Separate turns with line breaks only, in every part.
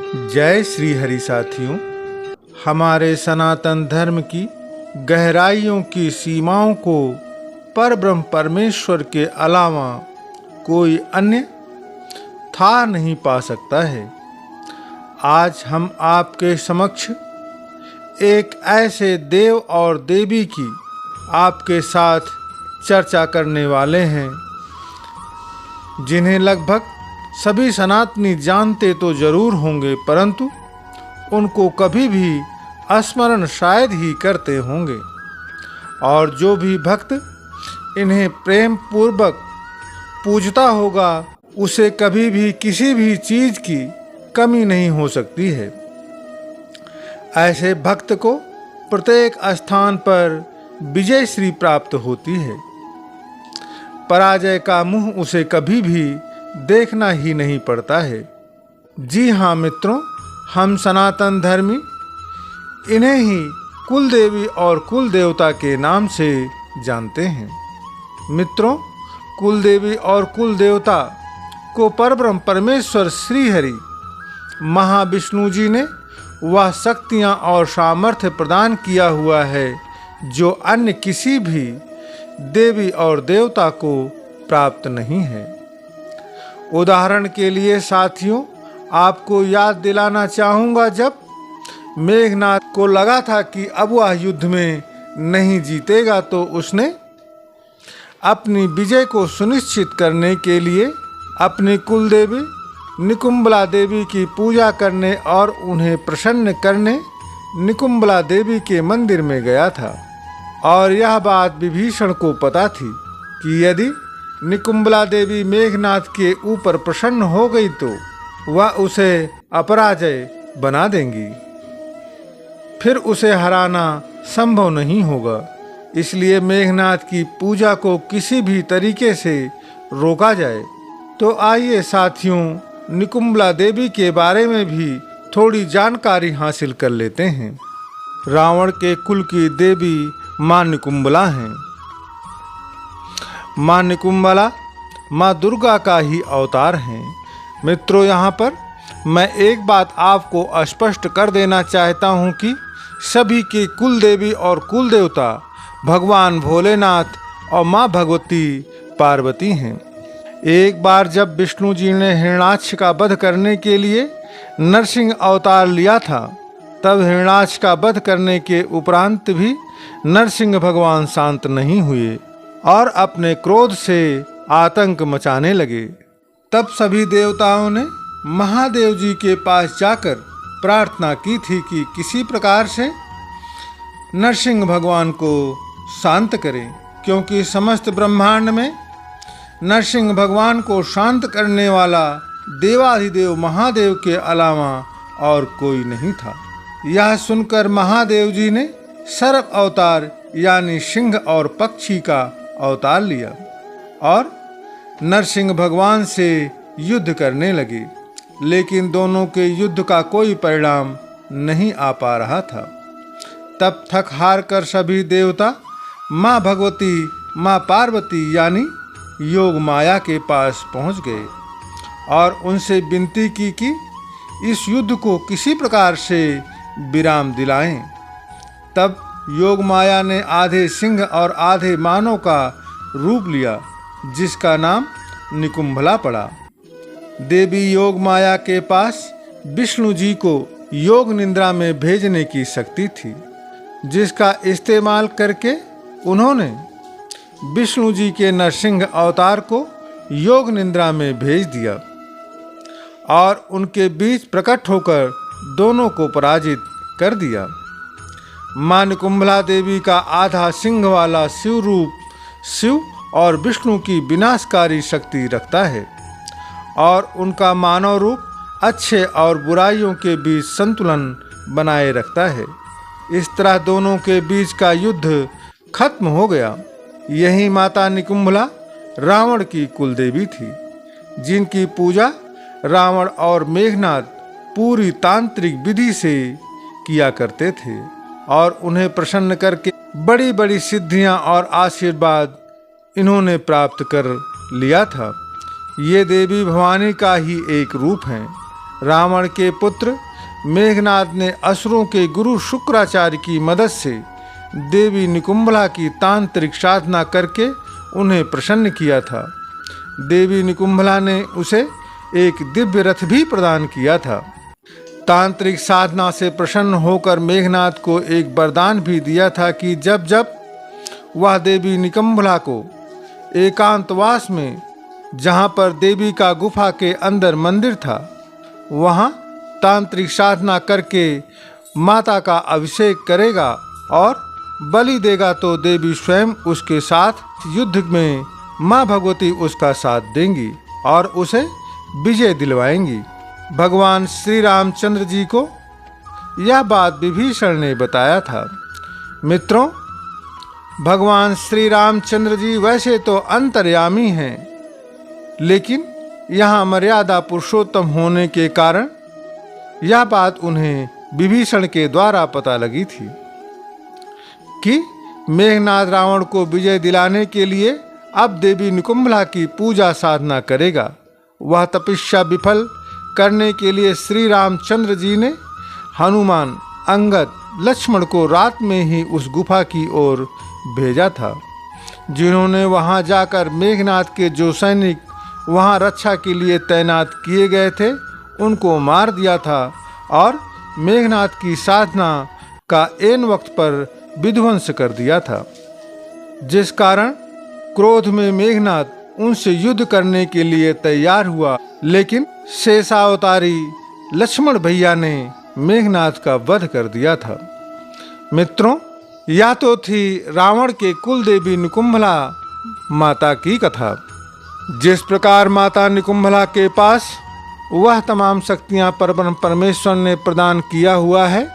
जय श्री हरि साथियों। हमारे सनातन धर्म की गहराइयों की सीमाओं को परब्रह्म परमेश्वर के अलावा कोई अन्य था नहीं पा सकता है। आज हम आपके समक्ष एक ऐसे देव और देवी की आपके साथ चर्चा करने वाले हैं जिन्हें लगभग सभी सनातनी जानते तो जरूर होंगे, परंतु उनको कभी भी स्मरण शायद ही करते होंगे। और जो भी भक्त इन्हें प्रेम पूर्वक पूजता होगा उसे कभी भी किसी भी चीज की कमी नहीं हो सकती है। ऐसे भक्त को प्रत्येक स्थान पर विजय श्री प्राप्त होती है। पराजय का मुंह उसे कभी भी देखना ही नहीं पड़ता है। जी हाँ मित्रों, हम सनातन धर्मी इन्हें ही कुल देवी और कुल देवता के नाम से जानते हैं। मित्रों, कुल देवी और कुल देवता को परब्रह्म परमेश्वर श्री हरि महाविष्णु जी ने वह शक्तियाँ और सामर्थ्य प्रदान किया हुआ है जो अन्य किसी भी देवी और देवता को प्राप्त नहीं है। उदाहरण के लिए साथियों, आपको याद दिलाना चाहूँगा, जब मेघनाद को लगा था कि अब वह युद्ध में नहीं जीतेगा तो उसने अपनी विजय को सुनिश्चित करने के लिए अपनी कुल देवी निकुंबला देवी की पूजा करने और उन्हें प्रसन्न करने निकुंबला देवी के मंदिर में गया था। और यह बात विभीषण को पता थी कि यदि निकुंबला देवी मेघनाद के ऊपर प्रसन्न हो गई तो वह उसे अपराजय बना देंगी, फिर उसे हराना संभव नहीं होगा। इसलिए मेघनाद की पूजा को किसी भी तरीके से रोका जाए। तो आइए साथियों, निकुंबला देवी के बारे में भी थोड़ी जानकारी हासिल कर लेते हैं। रावण के कुल की देवी माँ निकुंबला हैं। माँ निकुंबला माँ दुर्गा का ही अवतार हैं। मित्रों, यहाँ पर मैं एक बात आपको स्पष्ट कर देना चाहता हूँ कि सभी के कुल देवी और कुल देवता भगवान भोलेनाथ और माँ भगवती पार्वती हैं। एक बार जब विष्णु जी ने हिरण्याक्ष का वध करने के लिए नरसिंह अवतार लिया था, तब हिरण्याक्ष का वध करने के उपरांत भी नरसिंह भगवान शांत नहीं हुए और अपने क्रोध से आतंक मचाने लगे। तब सभी देवताओं ने महादेव जी के पास जाकर प्रार्थना की थी कि किसी प्रकार से नरसिंह भगवान को शांत करें, क्योंकि समस्त ब्रह्मांड में नरसिंह भगवान को शांत करने वाला देवाधिदेव महादेव के अलावा और कोई नहीं था। यह सुनकर महादेव जी ने सर्प अवतार यानी सिंह और पक्षी का अवतार लिया और नरसिंह भगवान से युद्ध करने लगे, लेकिन दोनों के युद्ध का कोई परिणाम नहीं आ पा रहा था। तब थक हार कर सभी देवता माँ भगवती माँ पार्वती यानी योग माया के पास पहुँच गए और उनसे विनती की कि इस युद्ध को किसी प्रकार से विराम दिलाएं। तब योग माया ने आधे सिंह और आधे मानव का रूप लिया, जिसका नाम निकुंभला पड़ा। देवी योग माया के पास विष्णु जी को योग निद्रा में भेजने की शक्ति थी, जिसका इस्तेमाल करके उन्होंने विष्णु जी के नरसिंह अवतार को योग निद्रा में भेज दिया और उनके बीच प्रकट होकर दोनों को पराजित कर दिया। माँ निकुंभला देवी का आधा सिंह वाला शिव रूप शिव और विष्णु की विनाशकारी शक्ति रखता है और उनका मानव रूप अच्छे और बुराइयों के बीच संतुलन बनाए रखता है। इस तरह दोनों के बीच का युद्ध खत्म हो गया। यही माता निकुंभला रावण की कुल देवी थी, जिनकी पूजा रावण और मेघनाद पूरी तांत्रिक विधि से किया करते थे और उन्हें प्रसन्न करके बड़ी बड़ी सिद्धियां और आशीर्वाद इन्होंने प्राप्त कर लिया था। ये देवी भवानी का ही एक रूप हैं। रावण के पुत्र मेघनाद ने असुरों के गुरु शुक्राचार्य की मदद से देवी निकुंभला की तांत्रिक साधना करके उन्हें प्रसन्न किया था। देवी निकुंभला ने उसे एक दिव्य रथ भी प्रदान किया था। तांत्रिक साधना से प्रसन्न होकर मेघनाद को एक वरदान भी दिया था कि जब जब वह देवी निकुंभला को एकांतवास में, जहाँ पर देवी का गुफा के अंदर मंदिर था, वहाँ तांत्रिक साधना करके माता का अभिषेक करेगा और बलि देगा तो देवी स्वयं उसके साथ युद्ध में माँ भगवती उसका साथ देंगी और उसे विजय दिलवाएंगी। भगवान श्री रामचंद्र जी को यह बात विभीषण ने बताया था। मित्रों, भगवान श्री रामचंद्र जी वैसे तो अंतर्यामी हैं, लेकिन यहाँ मर्यादा पुरुषोत्तम होने के कारण यह बात उन्हें विभीषण के द्वारा पता लगी थी कि मेघनाद रावण को विजय दिलाने के लिए अब देवी निकुंभला की पूजा साधना करेगा। वह तपस्या विफल करने के लिए श्री रामचंद्र जी ने हनुमान, अंगद, लक्ष्मण को रात में ही उस गुफा की ओर भेजा था, जिन्होंने वहां जाकर मेघनाद के जो सैनिक वहां रक्षा के लिए तैनात किए गए थे उनको मार दिया था और मेघनाद की साधना का ऐन वक्त पर विध्वंस कर दिया था, जिस कारण क्रोध में मेघनाद उनसे युद्ध करने के लिए तैयार हुआ। लेकिन शेषावतारी लक्ष्मण भैया ने मेघनाद का वध कर दिया था। मित्रों, यह तो थी रावण के कुल देवी निकुंभला माता की कथा। जिस प्रकार माता निकुंभला के पास वह तमाम शक्तियां परब्रह्म परमेश्वर ने प्रदान किया हुआ है,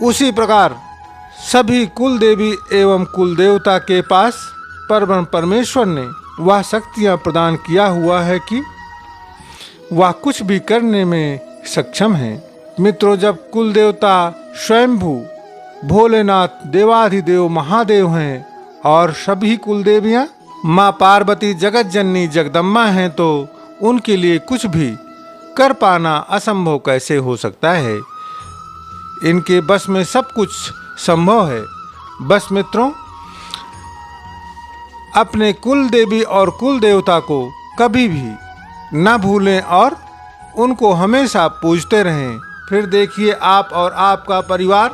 उसी प्रकार सभी कुल देवी एवं कुल देवता के पास परब्रह्म परमेश्वर ने वह शक्तियां प्रदान किया हुआ है कि वह कुछ भी करने में सक्षम है। मित्रों, जब कुल देवता स्वयंभू भोलेनाथ देवाधिदेव महादेव हैं और सभी कुल देवियां माँ पार्वती जगत जननी जगदम्बा हैं, तो उनके लिए कुछ भी कर पाना असंभव कैसे हो सकता है। इनके बस में सब कुछ संभव है। बस मित्रों, अपने कुल देवी और कुल देवता को कभी भी न भूलें और उनको हमेशा पूजते रहें। फिर देखिए आप और आपका परिवार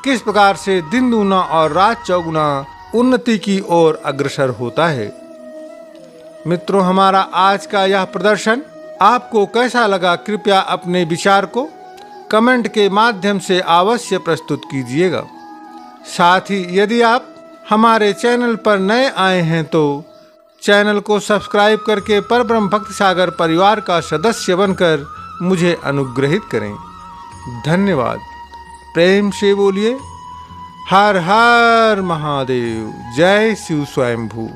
किस प्रकार से दिन दूना और रात चौगुना उन्नति की ओर अग्रसर होता है। मित्रों, हमारा आज का यह प्रदर्शन आपको कैसा लगा, कृपया अपने विचार को कमेंट के माध्यम से अवश्य प्रस्तुत कीजिएगा। साथ ही यदि आप हमारे चैनल पर नए आए हैं तो चैनल को सब्सक्राइब करके परब्रह्म भक्ति सागर परिवार का सदस्य बनकर मुझे अनुग्रहित करें। धन्यवाद। प्रेम से बोलिए हर हर महादेव। जय शिव स्वयंभू।